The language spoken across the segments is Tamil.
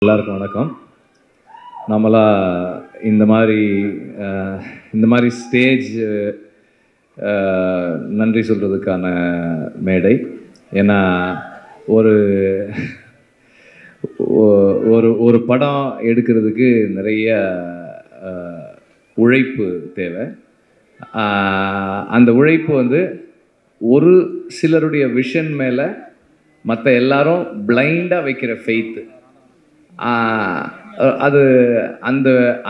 எல்லாருக்கும் வணக்கம். நம்மளா இந்த மாதிரி ஸ்டேஜ் நன்றி சொல்கிறதுக்கான மேடை. ஏன்னா ஒரு ஒரு படம் எடுக்கிறதுக்கு நிறைய உழைப்பு தேவை. அந்த உழைப்பு வந்து ஒரு சிலருடைய விஷன் மேலே மற்ற எல்லாரும் பிளைண்டாக வைக்கிற ஃபெய்த்து. அது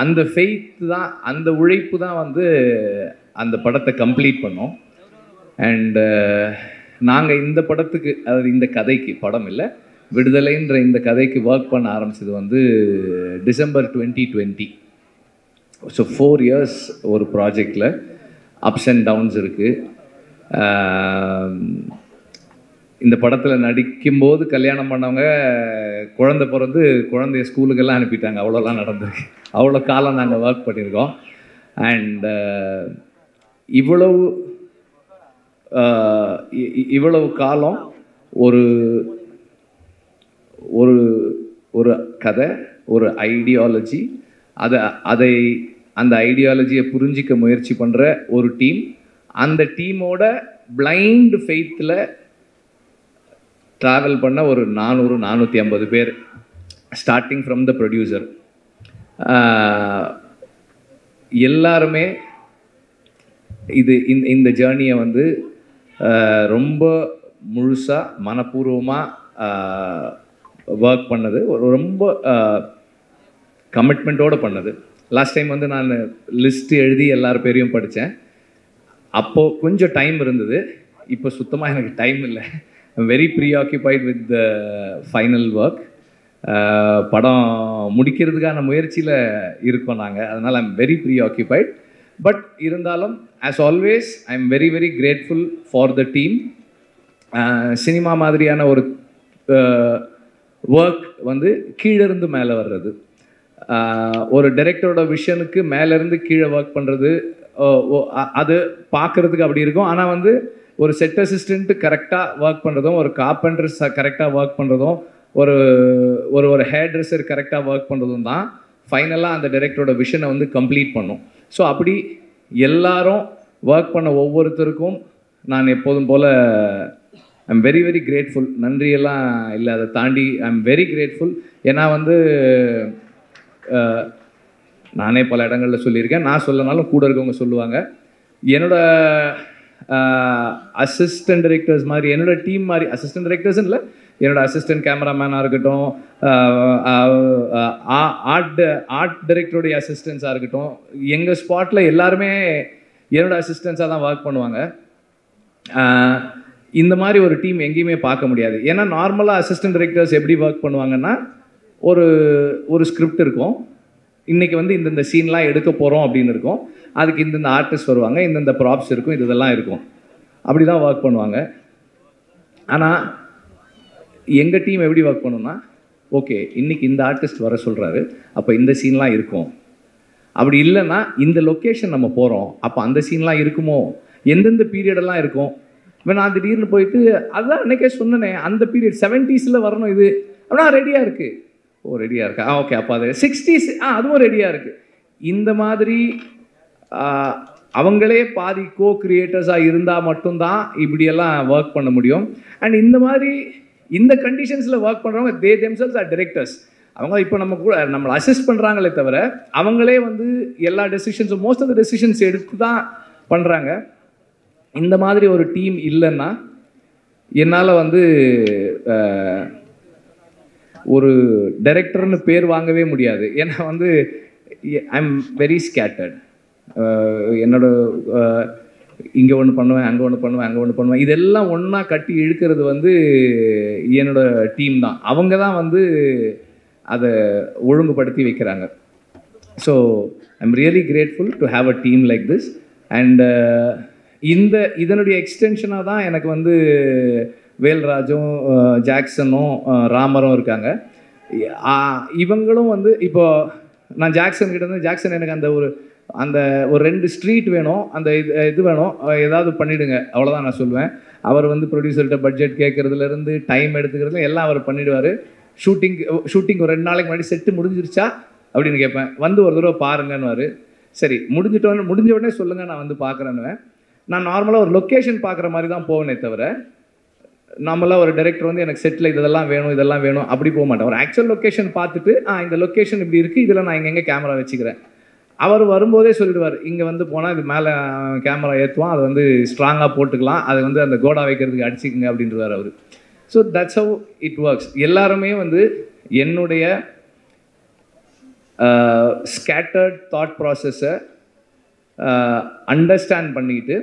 அந்த ஃபெய்த் தான், அந்த உழைப்பு தான் வந்து அந்த படத்தை கம்ப்ளீட் பண்ணோம். அண்டு நாங்கள் இந்த படத்துக்கு, அதாவது இந்த கதைக்கு, படம் இல்லை, விடுதலைன்ற இந்த கதைக்கு ஒர்க் பண்ண ஆரம்பிச்சது வந்து டிசம்பர் 2020. ஸோ 4 years ஒரு ப்ராஜெக்டில் அப்ஸ் அண்ட் டவுன்ஸ் இருக்குது. இந்த படத்தில் நடிக்கும்போது கல்யாணம் பண்ணவங்க குழந்தை பிறந்து குழந்தைய ஸ்கூலுக்கெல்லாம் அனுப்பிட்டாங்க. அவ்வளோலாம் நடந்திருக்கு. அவ்வளோ காலம் நாங்கள் ஒர்க் பண்ணியிருக்கோம். அண்ட் இவ்வளவு காலம் ஒரு ஒரு ஒரு கதை, ஒரு ஐடியாலஜி, அந்த ஐடியாலஜியை புரிஞ்சிக்க முயற்சி பண்ணுற ஒரு டீம். அந்த டீமோட பிளைண்ட் ஃபெய்த்தில் ட்ராவல் பண்ண ஒரு 400-450 பேர், ஸ்டார்டிங் ஃப்ரம் த ப்ரொடியூசர். எல்லாருமே இந்த ஜேர்னியை வந்து ரொம்ப முழுசாக மனப்பூர்வமாக ஒர்க் பண்ணது, ரொம்ப கமிட்மெண்ட்டோடு பண்ணது. லாஸ்ட் டைம் வந்து நான் லிஸ்ட்டு எழுதி எல்லார் பேரையும் படித்தேன். அப்போது கொஞ்சம் டைம் இருந்தது. இப்போ சுத்தமாக எனக்கு டைம் இல்லை. I'm very preoccupied with the final work. படம் முடிக்கிறதுக்கான முயற்சியில் இருக்கோம் நாங்கள். அதனால் I'm very preoccupied. பட் இருந்தாலும் as always I'm very very grateful for the team. Cinema மாதிரியான ஒரு ஒர்க் வந்து கீழிருந்து மேலே வர்றது, ஒரு டைரக்டரோட விஷனுக்கு மேலேருந்து கீழே ஒர்க் பண்ணுறது, அது பார்க்குறதுக்கு அப்படி இருக்கும். ஆனால் வந்து ஒரு செட் அசிஸ்டண்ட்டு கரெக்டாக ஒர்க் பண்ணுறதும், ஒரு கார்பெண்டர் கரெக்டாக ஒர்க் பண்ணுறதும், ஒரு ஹேர் ட்ரெஸ்ஸர் கரெக்டாக ஒர்க் பண்ணுறதும் தான் ஃபைனலாக அந்த டைரக்டரோட விஷனை வந்து கம்ப்ளீட் பண்ணும். ஸோ அப்படி எல்லாரும் ஒர்க் பண்ண ஒவ்வொருத்தருக்கும் நான் எப்போதும் போல் ஐம் வெரி வெரி கிரேட்ஃபுல். நன்றியெல்லாம் இல்லை, அதை தாண்டி ஐம் வெரி கிரேட்ஃபுல். ஏன்னா வந்து நானே பல இடங்களில் சொல்லியிருக்கேன், நான் சொல்லனாலும் கூட இருக்கவங்க சொல்லுவாங்க, என்னோட அசிஸ்டன்ட் டைரக்டர்ஸ் மாதிரி, என்னோடய டீம் மாதிரி, அசிஸ்டன்ட் டைரக்டர்ஸ் இல்லை, என்னோடய அசிஸ்டன்ட் கேமராமேனாக இருக்கட்டும், ஆர்ட் டைரக்டருடைய அசிஸ்டன்ஸாக இருக்கட்டும், எங்கள் ஸ்பாட்டில் எல்லாருமே என்னோடய அசிஸ்டன்ஸாக தான் ஒர்க் பண்ணுவாங்க. இந்த மாதிரி ஒரு டீம் எங்கேயுமே பார்க்க முடியாது. ஏன்னா நார்மலாக அசிஸ்டன்ட் டைரக்டர்ஸ் எப்படி ஒர்க் பண்ணுவாங்கன்னா, ஒரு ஸ்கிரிப்ட் இருக்கும், இன்றைக்கி வந்து இந்தந்த சீன்லாம் எடுக்க போகிறோம் அப்படின்னு இருக்கும், அதுக்கு இந்தந்த ஆர்டிஸ்ட் வருவாங்க, இந்தந்த ப்ராப்ஸ் இருக்கும், இதெல்லாம் இருக்கும், அப்படி தான் ஒர்க் பண்ணுவாங்க. ஆனால் எங்கள் டீம் எப்படி ஒர்க் பண்ணணும்னா, ஓகே இன்றைக்கி இந்த ஆர்டிஸ்ட் வர சொல்கிறாரு, அப்போ இந்த சீன்லாம் இருக்கும், அப்படி இல்லைன்னா இந்த லொக்கேஷன் நம்ம போகிறோம், அப்போ அந்த சீன்லாம் இருக்குமோ, எந்தெந்த பீரியடெல்லாம் இருக்கும். இப்போ நான் திடீர்னு போயிட்டு அதுதான் அன்றைக்கே சொன்னேனே, அந்த பீரியட் 70s வரணும் இது, அப்படின்னா ரெடியாக இருக்குது. ஓ ரெடியாக இருக்கா, ஓகே அப்போ அது 60s, அதுவும் ரெடியாக இருக்குது. இந்த மாதிரி அவங்களே பாதி கோ கிரியேட்டர்ஸாக இருந்தால் மட்டும்தான் இப்படியெல்லாம் ஒர்க் பண்ண முடியும். அண்ட் இந்த மாதிரி இந்த கண்டிஷன்ஸில் ஒர்க் பண்ணுறவங்க தே தெம்செல்ஸ் ஆர் டைரக்டர்ஸ். அவங்க இப்போ நம்ம கூட நம்மளை அசிஸ்ட் பண்ணுறாங்களே தவிர அவங்களே வந்து எல்லா டெசிஷன்ஸும், மோஸ்ட் ஆஃப் த டெசிஷன்ஸ் எடுத்து தான் பண்ணுறாங்க. இந்த மாதிரி ஒரு டீம் இல்லைன்னா என்னால் வந்து ஒரு டைரக்டர்னு பேர் வாங்கவே முடியாது. ஏன்னா வந்து ஐ எம் வெரி ஸ்கேட்டர்ட். என்னோட இங்கே ஒன்று பண்ணுவேன், அங்கே ஒன்று பண்ணுவேன், அங்கே ஒன்று பண்ணுவேன், இதெல்லாம் ஒன்றா கட்டி இழுக்கிறது வந்து என்னோட டீம் தான். அவங்க தான் வந்து அதை ஒழுங்குபடுத்தி வைக்கிறாங்க. So I'm really grateful to have a team like this. And இதனுடைய எக்ஸ்டென்ஷனாக தான் எனக்கு வந்து வேல்ராஜும் ஜாக்சனும் ராமரும் இருக்காங்க. இவங்களும் வந்து இப்போது நான் ஜாக்சன் கிட்ட வந்து, ஜாக்சன் எனக்கு அந்த ஒரு 2 ஸ்ட்ரீட் வேணும், அந்த இது வேணும், ஏதாவது பண்ணிவிடுங்க, அவ்வளோதான் நான் சொல்லுவேன். அவர் வந்து ப்ரொடியூசர்கிட்ட பட்ஜெட் கேட்குறதுலேருந்து டைம் எடுத்துக்கிறதுல எல்லாம் அவர் பண்ணிவிடுவார். ஷூட்டிங் ஒரு 2 நாளைக்கு முன்னாடி செட்டு முடிஞ்சிருச்சா அப்படின்னு கேட்பேன். வந்து ஒரு தடவை பாருங்கன்னு. சரி முடிஞ்ச உடனே சொல்லுங்கள், நான் வந்து பார்க்குறேன்னுவேன். நான் நார்மலாக ஒரு லொக்கேஷன் பார்க்குற மாதிரி தான் போவேனே தவிர, நார்மலாக ஒரு டைரக்டர் வந்து எனக்கு செட்டில் இதெல்லாம் வேணும் அப்படி போக மாட்டேன். ஒரு ஆக்சுவல் லொக்கேஷன் பார்த்துட்டு இந்த லொக்கேஷன் இப்படி இருக்குது, இதில் நான் எங்கே கேமரா வச்சுக்கிறேன். அவர் வரும்போதே சொல்லிடுவார், இங்கே வந்து போனால் இது மேலே கேமரா ஏற்றுவான், அதை வந்து ஸ்ட்ராங்காக போட்டுக்கலாம், அதை வந்து அந்த கோடா வைக்கிறதுக்கு அடிச்சிக்கங்க அப்படின்றவார் அவர். So that's how it works. எல்லாருமே வந்து என்னுடைய ஸ்கேட்டர்ட் தாட் ப்ராசஸை அண்டர்ஸ்டாண்ட் பண்ணிக்கிட்டு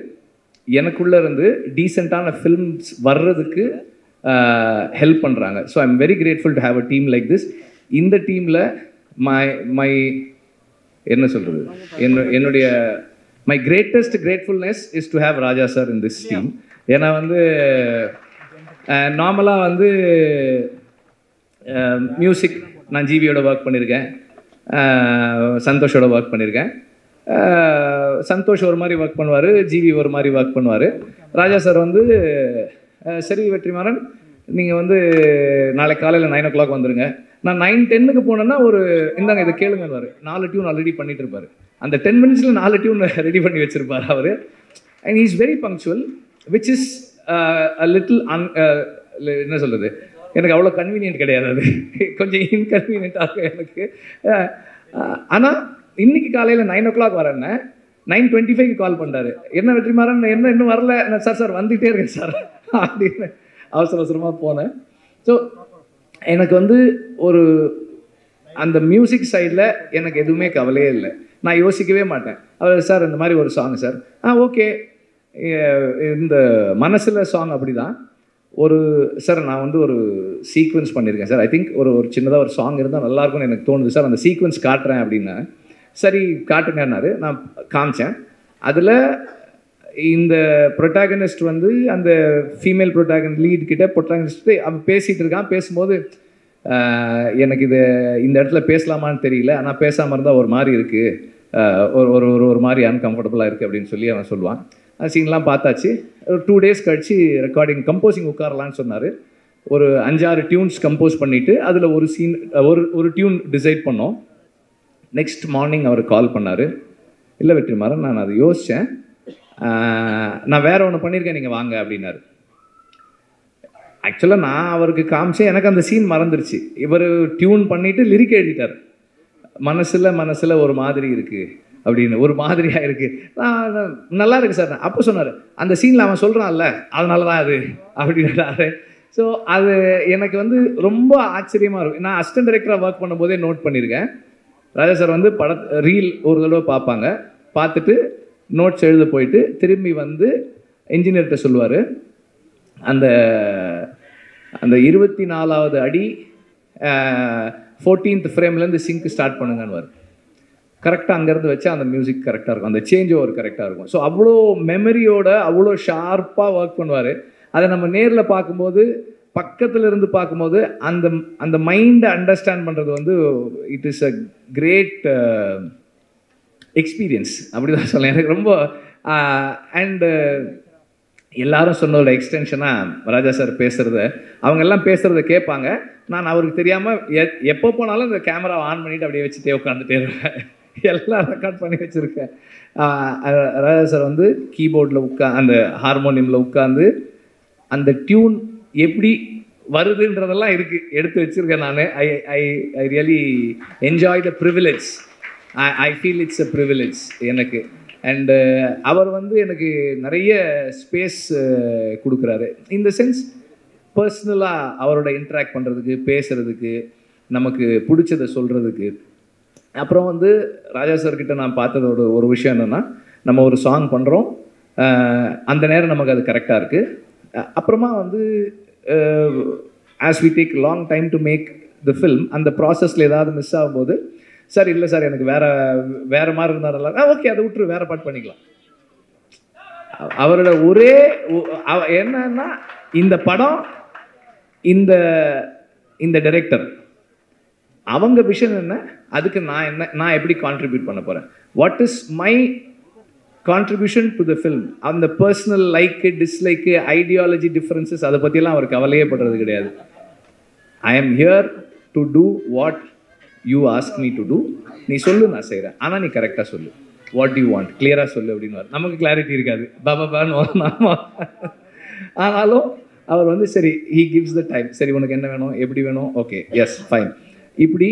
எனக்குள்ளே இருந்து டீசெண்டான ஃபில்ம்ஸ் வர்றதுக்கு ஹெல்ப் பண்ணுறாங்க. So I am very grateful to have a team like this. இந்த டீமில் மை என்ன சொல்கிறது, என்னுடைய my greatest gratefulness is to have Raja sir in this team. ஏன்னா வந்து நார்மலாக வந்து மியூசிக் நான் ஜிவியோட ஒர்க் பண்ணியிருக்கேன், சந்தோஷோட ஒர்க் பண்ணியிருக்கேன். சந்தோஷ் ஒரு மாதிரி ஒர்க் பண்ணுவார், ஜிவி ஒரு மாதிரி ஒர்க் பண்ணுவார். ராஜா சார் வந்து சரி வெற்றிமாறன், நீங்கள் வந்து நாளைக்கு காலையில் 9 o'clock வந்துடுங்க. நான் 9:10 போனேன்னா ஒரு இந்தாங்க இதை கேளுங்கன்னு 4 டியூன் ஆல்ரெடி பண்ணிட்டு இருப்பார். அந்த 10 minutes 4 டியூன் ரெடி பண்ணி வச்சுருப்பார் அவர். And he is very punctual, which is a little என்ன சொல்கிறது, எனக்கு அவ்வளோ கன்வீனியன்ட் கிடையாது, அது கொஞ்சம் இன்கன்வீனியன்ட்டாக இருக்கும் எனக்கு. ஆனால் இன்றைக்கி காலையில் 9 o'clock வரேன்னு 9:25 கால் பண்ணுறாரு. என்ன வெற்றிமாறன், என்ன இன்னும் வரல? சார் வந்துகிட்டே இருக்கேன் சார் அப்படின்னு அவசரமாக போனேன். ஸோ எனக்கு வந்து ஒரு அந்த மியூசிக் சைடில் எனக்கு எதுவுமே கவலையே இல்லை. நான் யோசிக்கவே மாட்டேன். அவர் சார் இந்த மாதிரி ஒரு சாங் சார், ஓகே, இந்த மனசில் சாங் அப்படி தான். சார் நான் வந்து ஒரு சீக்வன்ஸ் பண்ணியிருக்கேன் சார், ஐ திங்க் ஒரு சின்னதாக ஒரு சாங் இருந்தால் நல்லாயிருக்கும்னு எனக்கு தோணுது சார், அந்த சீக்வன்ஸ் காட்டுறேன் அப்படின்னா. சரி காட்டுங்கன்னாரு. நான் காமிச்சேன். அதில் இந்த ப்ரொட்டாகனிஸ்ட் வந்து அந்த ஃபீமேல் லீட் கிட்ட ப்ரொட்டாகனிஸ்ட்டு அவன் பேசிகிட்டு இருக்கான். பேசும்போது எனக்கு இந்த இடத்துல பேசலாமான்னு தெரியல, ஆனால் பேசாமல் இருந்தால் ஒரு மாதிரி இருக்குது, ஒரு மாதிரி அன்கம்ஃபர்டபுளாக இருக்குது அப்படின்னு சொல்லி அவன் சொல்லுவான். அந்த சீன்லாம் பார்த்தாச்சு. ஒரு 2 days கழிச்சு கம்போசிங் உட்காரலான்னு சொன்னார். ஒரு 5-6 டியூன்ஸ் கம்போஸ் பண்ணிவிட்டு அதில் ஒரு டியூன் டிசைட் பண்ணோம். நெக்ஸ்ட் மார்னிங் அவர் கால் பண்ணார். இல்லை வெற்றிமாறன், நான் அதை யோசித்தேன், நான் வேறு ஒன்று பண்ணியிருக்கேன், நீங்கள் வாங்க அப்படின்னாரு. ஆக்சுவலாக நான் அவருக்கு காமிச்சேன், எனக்கு அந்த சீன் மறந்துருச்சு. இவர் டியூன் பண்ணிவிட்டு லிரிக் எழுதிட்டார். மனசில் ஒரு மாதிரி இருக்குது அப்படின்னு, ஒரு மாதிரியாக இருக்குது, நல்லா இருக்குது சார். அப்போ சொன்னார், அந்த சீனில் அவன் சொல்கிறான்ல அதனால தான் அது அப்படின்றாரு. ஸோ அது எனக்கு வந்து ரொம்ப ஆச்சரியமாக இருக்கும். நான் அசிஸ்டன்ட் டைரக்டராக ஒர்க் பண்ணும்போதே நோட் பண்ணியிருக்கேன். ராஜா சார் வந்து ரீல் ஒரு தடவை பார்ப்பாங்க, பார்த்துட்டு நோட்ஸ் எழுத போயிட்டு திரும்பி வந்து இன்ஜினியர்கிட்ட சொல்லுவார், அந்த 24வது அடி 14th ஃப்ரேம்லேருந்து சிங்க் ஸ்டார்ட் பண்ணுங்கன்னு கரெக்டாக அங்கேருந்து வச்சா அந்த மியூசிக் கரெக்டாக இருக்கும், அந்த சேஞ்ச் ஓவர் கரெக்டாக இருக்கும். ஸோ அவ்வளோ மெமரியோட அவ்வளோ ஷார்ப்பாக ஒர்க் பண்ணுவார். அதை நம்ம நேரில் பார்க்கும்போது, பக்கத்தில் இருந்து பார்க்கும்போது அந்த மைண்டை அண்டர்ஸ்டாண்ட் பண்ணுறது வந்து it is a great experience அப்படி தான் சொல்லலாம். எனக்கு ரொம்ப அண்டு எல்லாரும் சொன்னதோட எக்ஸ்டென்ஷனாக ராஜா சார் பேசுகிறத, அவங்கெல்லாம் பேசுகிறத கேட்பாங்க. நான் அவருக்கு தெரியாமல் எப்போ போனாலும் இந்த கேமராவை ஆன் பண்ணிவிட்டு அப்படியே வச்சுட்டே உட்காந்துட்டே இருப்பேன். எல்லாம் ரெக்கார்ட் பண்ணி வச்சுருக்கேன். ராஜா சார் வந்து கீபோர்டில் அந்த ஹார்மோனியமில் உட்காந்து அந்த டியூன் எப்படி வருதுன்றதெல்லாம் எடுத்து வச்சுருக்கேன் நான். I really enjoy the privilege. I feel it's a privilege எனக்கு. அண்டு அவர் வந்து எனக்கு நிறைய ஸ்பேஸ் கொடுக்குறாரு. இந்த சென்ஸ் பர்சனலாக அவரோட இன்ட்ராக்ட் பண்ணுறதுக்கு, பேசுகிறதுக்கு, நமக்கு பிடிச்சதை சொல்கிறதுக்கு. அப்புறம் வந்து ராஜா சார்கிட்ட நான் பார்த்ததோட ஒரு விஷயம் என்னென்னா, நம்ம ஒரு சாங் பண்ணுறோம், அந்த நேரம் நமக்கு அது கரெக்டாக இருக்குது. அப்புறமா வந்து as we take long time to make the film, அந்த ப்ராசஸில் ஏதாவது மிஸ் ஆகும்போது, சார் இல்லை சார் எனக்கு வேறு மாதிரி இருந்தாலும் ஓகே அதை விட்டுரு, வேறு பாட்டு பண்ணிக்கலாம். அவரோட ஒரே என்னன்னா, இந்த படம் இந்த டைரக்டர் அவங்க விஷன் என்ன, அதுக்கு நான் எப்படி கான்ட்ரிபியூட் பண்ண போகிறேன், what is my contribution to the film. அந்த personal like, dislike, ideology differences அதை பற்றியெல்லாம் அவர் கவலையே படுறது கிடையாது. I am here to do what you ask me to do. நீ சொல்லு, நான் செய்கிறேன், ஆனால் நீ கரெக்டாக சொல்லு. வாட் யூ வாண்ட், கிளியராக சொல்லு அப்படின்னு. நமக்கு கிளாரிட்டி இருக்காது, பாபான்னு. ஆனாலும் அவர் வந்து சரி, ஹீ கிவ்ஸ் த டைம். சரி, உனக்கு என்ன வேணும், எப்படி வேணும், ஓகே, எஸ், ஃபைன். இப்படி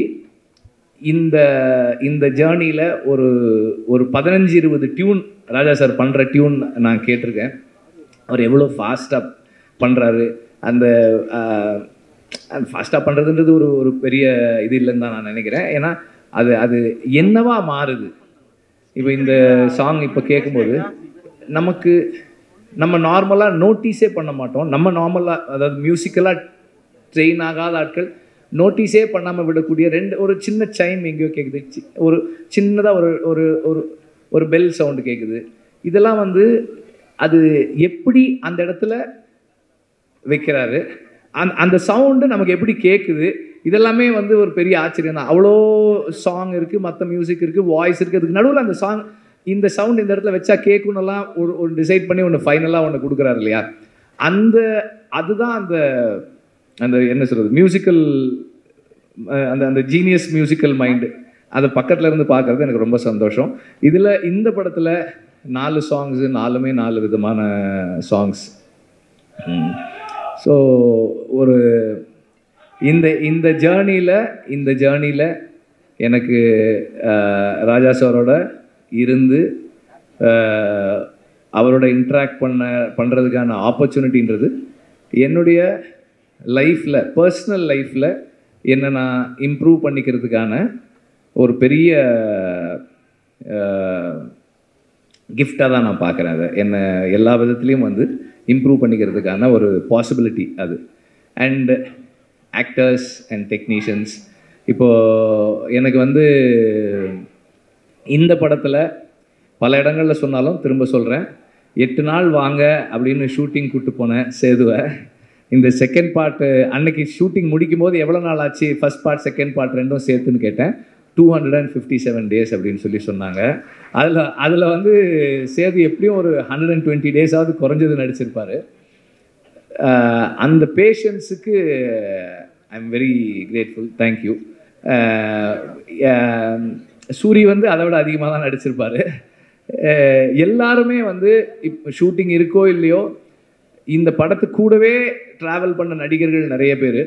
இந்த ஜேர்னியில் ஒரு 15-20 டியூன் ராஜா சார் பண்ணுற டியூன் நான் கேட்டிருக்கேன். அவர் எவ்வளோ ஃபாஸ்ட்டாக பண்ணுறாரு. அந்த ஃபாஸ்ட்டாக பண்ணுறதுன்றது ஒரு பெரிய இது இல்லைன்னு தான் நான் நினைக்கிறேன். ஏன்னா அது என்னவா மாறுது. இப்போ இந்த சாங் இப்போ கேட்கும்போது நம்ம நார்மலாக நோட்டீஸே பண்ண மாட்டோம். நம்ம நார்மலாக, அதாவது மியூசிக்கலாக ட்ரெயின் ஆகாத ஆட்கள் நோட்டீஸே பண்ணாமல் விடக்கூடிய ஒரு சின்ன சைம் எங்கேயோ கேட்குது, ஒரு சின்னதாக ஒரு ஒரு ஒரு பெல் சவுண்டு கேட்குது. இதெல்லாம் வந்து அது எப்படி அந்த இடத்துல வைக்கிறாரு, அந்த சவுண்டு நமக்கு எப்படி கேட்குது, இதெல்லாமே வந்து ஒரு பெரிய ஆச்சரியம் தான். அவ்வளோ சாங் இருக்குது, மற்ற மியூசிக் இருக்குது, வாய்ஸ் இருக்குது, அதுக்கு நடுவில் அந்த சாங், இந்த சவுண்ட் இந்த இடத்துல வச்சா கேட்கணும்லாம் ஒரு டிசைட் பண்ணி ஒன்று ஃபைனலாக ஒன்று கொடுக்குறாரு இல்லையா. அதுதான் அந்த என்ன சொல்கிறது, மியூசிக்கல், அந்த ஜீனியஸ் மியூசிக்கல் மைண்டு. அதை பக்கத்தில் இருந்து பார்க்குறது எனக்கு ரொம்ப சந்தோஷம். இந்த படத்தில் 4 சாங்ஸு, 4மே 4 விதமான சாங்ஸ். ஸோ இந்த ஜேர்னியில் எனக்கு ராஜா சாரோட இருந்து அவரோட இன்ட்ராக்ட் பண்ணுறதுக்கான ஆப்பர்ச்சுனிட்டின்றது என்னுடைய லைஃப்பில், பர்சனல் லைஃப்பில் என்னை நான் இம்ப்ரூவ் பண்ணிக்கிறதுக்கான ஒரு பெரிய கிஃப்டாக தான் நான் பார்க்குறேன். அதை என்னை எல்லா விதத்துலேயும் வந்து இம்ப்ரூவ் பண்ணிக்கிறதுக்கான ஒரு பாசிபிலிட்டி அது. அண்ட் ஆக்டர்ஸ் அண்ட் டெக்னீஷியன்ஸ், இப்போது எனக்கு வந்து இந்த படத்தில் பல இடங்களில் சொன்னாலும் திரும்ப சொல்கிறேன், 8 நாள் வாங்க அப்படின்னு ஷூட்டிங் கூப்பிட்டு போனேன் சேதுவை. இந்த செகண்ட் பார்ட்டு அன்னைக்கு ஷூட்டிங் முடிக்கும் போது எவ்வளோ நாள் ஆச்சு, ஃபஸ்ட் பார்ட் செகண்ட் பார்ட் ரெண்டும் சேர்த்துன்னு கேட்டேன். 257 டேஸ் அப்படின்னு சொன்னாங்க. அதில் வந்து சேது எப்படியும் ஒரு 120 டேஸாவது குறைஞ்சது நடிச்சிருப்பார். அந்த பேஷன்ஸுக்கு I am very grateful, thank you. Soori வந்து அதை விட அதிகமாக தான் நடிச்சிருப்பார். எல்லாருமே வந்து இப்போ ஷூட்டிங் இருக்கோ இல்லையோ இந்த படத்து கூடவே ட்ராவல் பண்ண நடிகர்கள் நிறைய பேர்.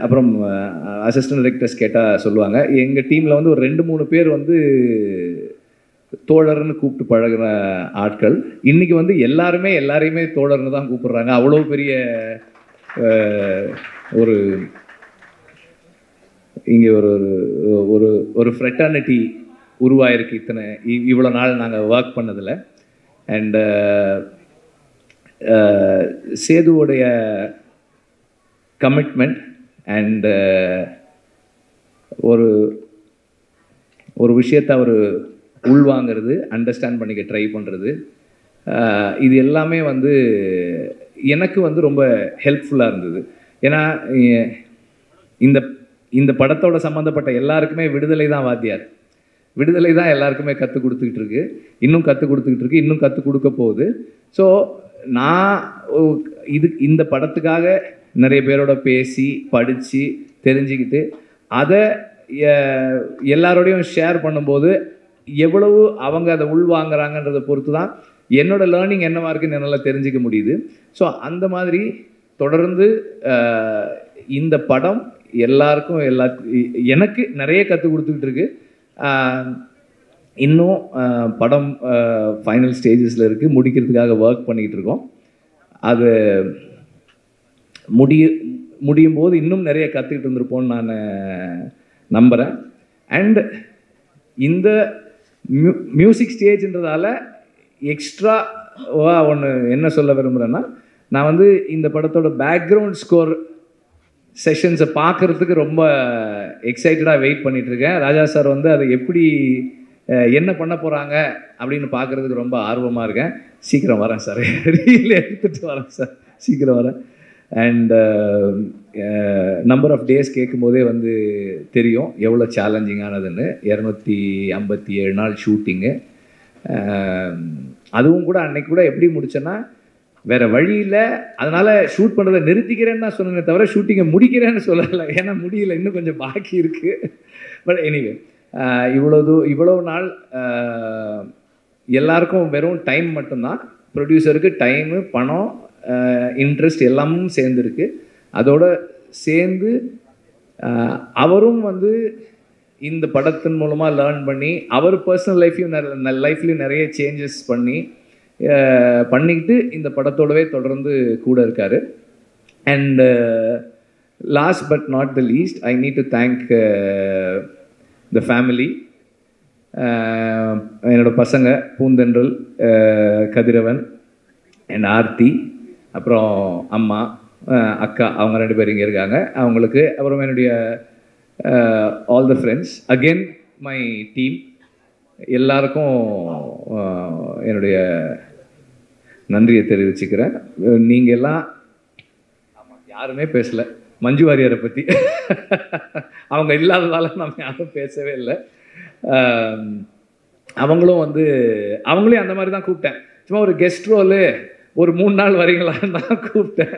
அப்புறம் அசிஸ்டன்ட் டைரக்டர்ஸ் கேட்டால் சொல்லுவாங்க, எங்கள் டீமில் வந்து ஒரு 2-3 பேர் வந்து தோழர்னு கூப்பிட்டு பழகிற ஆட்கள். இன்றைக்கி வந்து எல்லாரையுமே தோழர்னு தான் கூப்பிட்றாங்க. அவ்வளோ பெரிய ஒரு இங்கே ஒரு ஃப்ரெட்டர்னிட்டி உருவாயிருக்கு இவ்வளோ நாள் நாங்கள் ஒர்க் பண்ணதில். அண்ட் சேதுவோடைய கமிட்மெண்ட் அண்ட் ஒரு விஷயத்தை அவர் உள்வாங்கிறது, அண்டர்ஸ்டாண்ட் பண்ணிக்க ட்ரை பண்ணுறது, இது எல்லாமே வந்து எனக்கு வந்து ரொம்ப ஹெல்ப்ஃபுல்லாக இருந்தது. ஏன்னா இந்த படத்தோட சம்மந்தப்பட்ட எல்லாருக்குமே விடுதலை தான் வாத்தியார். விடுதலை தான் எல்லாருக்குமே கற்றுக் கொடுத்துக்கிட்டு இருக்கு, இன்னும் கற்றுக் கொடுத்துக்கிட்டு இருக்கு, இன்னும் கற்றுக் கொடுக்க போகுது. ஸோ நான் இந்த படத்துக்காக நிறைய பேரோட பேசி படித்து தெரிஞ்சுக்கிட்டு அதை எல்லாரோடையும் ஷேர் பண்ணும்போது எவ்வளவு அவங்க அதை உள்வாங்கிறாங்கன்றதை பொறுத்து தான் என்னோடய லேர்னிங் என்னவா இருக்குன்னு என்னால் தெரிஞ்சிக்க முடியுது. ஸோ அந்த மாதிரி தொடர்ந்து இந்த படம் எல்லாருக்கும் எனக்கு நிறைய கற்றுக் கொடுத்துக்கிட்டு இருக்கு. இன்னும் படம் ஃபைனல் ஸ்டேஜஸில் இருக்குது, முடிக்கிறதுக்காக ஒர்க் பண்ணிக்கிட்டு இருக்கோம். அது முடியும் போது இன்னும் நிறைய கற்றுக்கிட்டு இருந்திருப்போம்னு நான் நம்புகிறேன். அண்ட் இந்த மியூசிக் ஸ்டேஜ்ன்றதால எக்ஸ்ட்ராவாக ஒன்று என்ன சொல்ல விரும்புகிறேன்னா, நான் வந்து இந்த படத்தோட பேக்ரவுண்ட் ஸ்கோர் செஷன்ஸை பார்க்குறதுக்கு ரொம்ப எக்ஸைட்டடாக வெயிட் பண்ணிகிட்ருக்கேன். ராஜா சார் வந்து அதை எப்படி என்ன பண்ண போகிறாங்க அப்படின்னு பார்க்குறதுக்கு ரொம்ப ஆர்வமாக இருக்கேன். சீக்கிரம் வரேன் சார், ரீல் எடுத்துகிட்டு வரேன் சார், சீக்கிரம் வரேன். அண்ட் நம்பர் ஆஃப் டேஸ் கேட்கும்போதே வந்து தெரியும் எவ்வளோ சேலஞ்சிங்கானதுன்னு. 257 நாள் ஷூட்டிங்கு. அதுவும் கூட அன்னைக்கு கூட எப்படி முடிச்சேன்னா வேறு வழி இல்லை. அதனால் ஷூட் பண்ணுறதை நிறுத்திக்கிறேன்னு தான் சொன்னேனே தவிர ஷூட்டிங்கை முடிக்கிறேன்னு சொல்லலை. ஏன்னா முடியல, இன்னும் கொஞ்சம் பாக்கி இருக்குது. பட் எனிவே இவ்வளோ நாள் எல்லாருக்கும் வெறும் டைம் மட்டும்தான். ப்ரொடியூசருக்கு டைமு, பணம், இன்ட்ரெஸ்ட் எல்லாமும் சேர்ந்துருக்கு. அதோடு சேர்ந்து அவரும் வந்து இந்த படத்தின் மூலமாக லேர்ன் பண்ணி அவர் பர்சனல் லைஃப்லையும் நிறைய சேஞ்சஸ் பண்ணிக்கிட்டு இந்த படத்தோடவே தொடர்ந்து கூட இருக்கார். And last but not the least, I need to thank the family. என்னோடய பசங்க பூந்தென்றல், கதிரவன் அண்ட் ஆர்த்தி, அப்புறம் அம்மா, அக்கா, அவங்க 2 பேர் இங்கே இருக்காங்க. அவங்களுக்கு அப்புறம் என்னுடைய all the friends, again my team, எல்லாருக்கும் என்னுடைய நன்றியை தெரிவிச்சுக்கிறேன். நீங்கள் எல்லாம் யாருமே பேசலை மஞ்சு வாரியரை பற்றி. அவங்க இல்லாததால் நம்ம யாரும் பேசவே இல்லை. அவங்களையும் அந்த மாதிரி தான் கூப்பிட்டேன். சும்மா ஒரு கெஸ்ட் ரோலு ஒரு 3 நாள் வரீங்களான்னு தான் கூப்பிட்டேன்.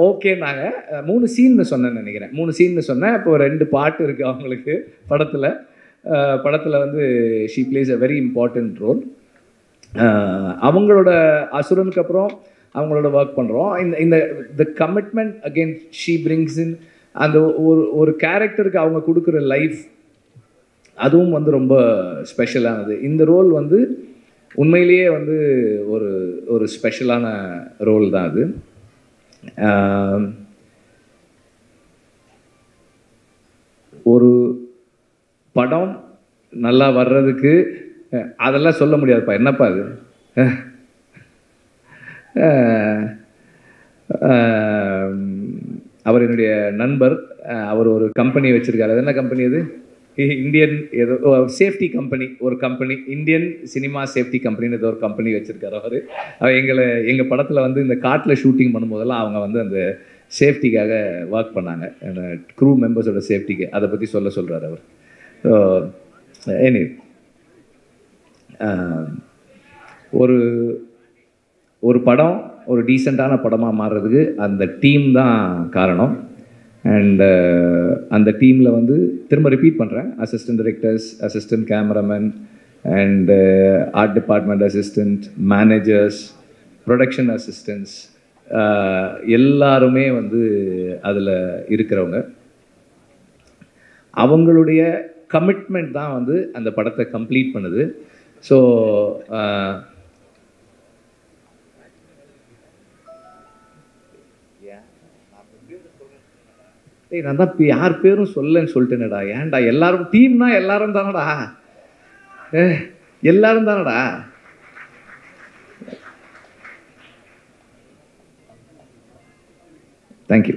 ஓகேன்னாங்க. 3 சீன்னு சொன்னேன்னு நினைக்கிறேன். 3 சீன்னு சொன்னேன். இப்போ 2 பாட்டு இருக்குது அவங்களுக்கு படத்தில் வந்து she plays a very important role. அவங்களோட அசுரனுக்கு அப்புறம் அவங்களோட ஒர்க் பண்ணுறோம். இந்த commitment again she brings in அந்த ஒரு கேரக்டருக்கு அவங்க கொடுக்குற லைஃப், அதுவும் வந்து ரொம்ப ஸ்பெஷலானது. இந்த ரோல் வந்து உண்மையிலேயே வந்து ஒரு ஸ்பெஷலான ரோல் தான் அது. ஒரு படம் நல்லா வர்றதுக்கு அதெல்லாம் சொல்ல முடியாதுப்பா. என்னப்பா அது? அவர் என்னுடைய நண்பர். அவர் ஒரு கம்பெனி வச்சுருக்காரு. அது என்ன கம்பெனி அது? இந்தியன் ஏதோ சேஃப்டி கம்பெனி, ஒரு கம்பெனி, இந்தியன் சினிமா சேஃப்டி கம்பெனின்னு ஏதோ ஒரு கம்பெனி வச்சுருக்காரு அவர். எங்கள் படத்தில் வந்து இந்த காட்டில் ஷூட்டிங் பண்ணும்போதெல்லாம் அவங்க வந்து அந்த சேஃப்டிக்காக ஒர்க் பண்ணாங்க, க்ரூ மெம்பர்ஸோட சேஃப்டிக்கு. அதை பற்றி சொல்கிறார் அவர். ஸோ எனி ஒரு படம் ஒரு டீசெண்டான படமாக மாறுறதுக்கு அந்த டீம் தான் காரணம். அண்ட் அந்த டீமில் வந்து திரும்ப ரிப்பீட் பண்ணுறேன், assistant directors, assistant cameraman and art department assistant, managers, production assistants, எல்லாருமே வந்து அதில் இருக்கிறவங்க. அவங்களுடைய கமிட்மெண்ட் தான் வந்து அந்த படத்தை கம்ப்ளீட் பண்ணுது. ஸோ நான் தான் யார் பேரும் சொல்லன்னு சொல்லிட்டேனடா. ஏன்டா எல்லாரும் டீம்னா எல்லாரும் தானடா, எல்லாரும் தானடா. தேங்க்யூ.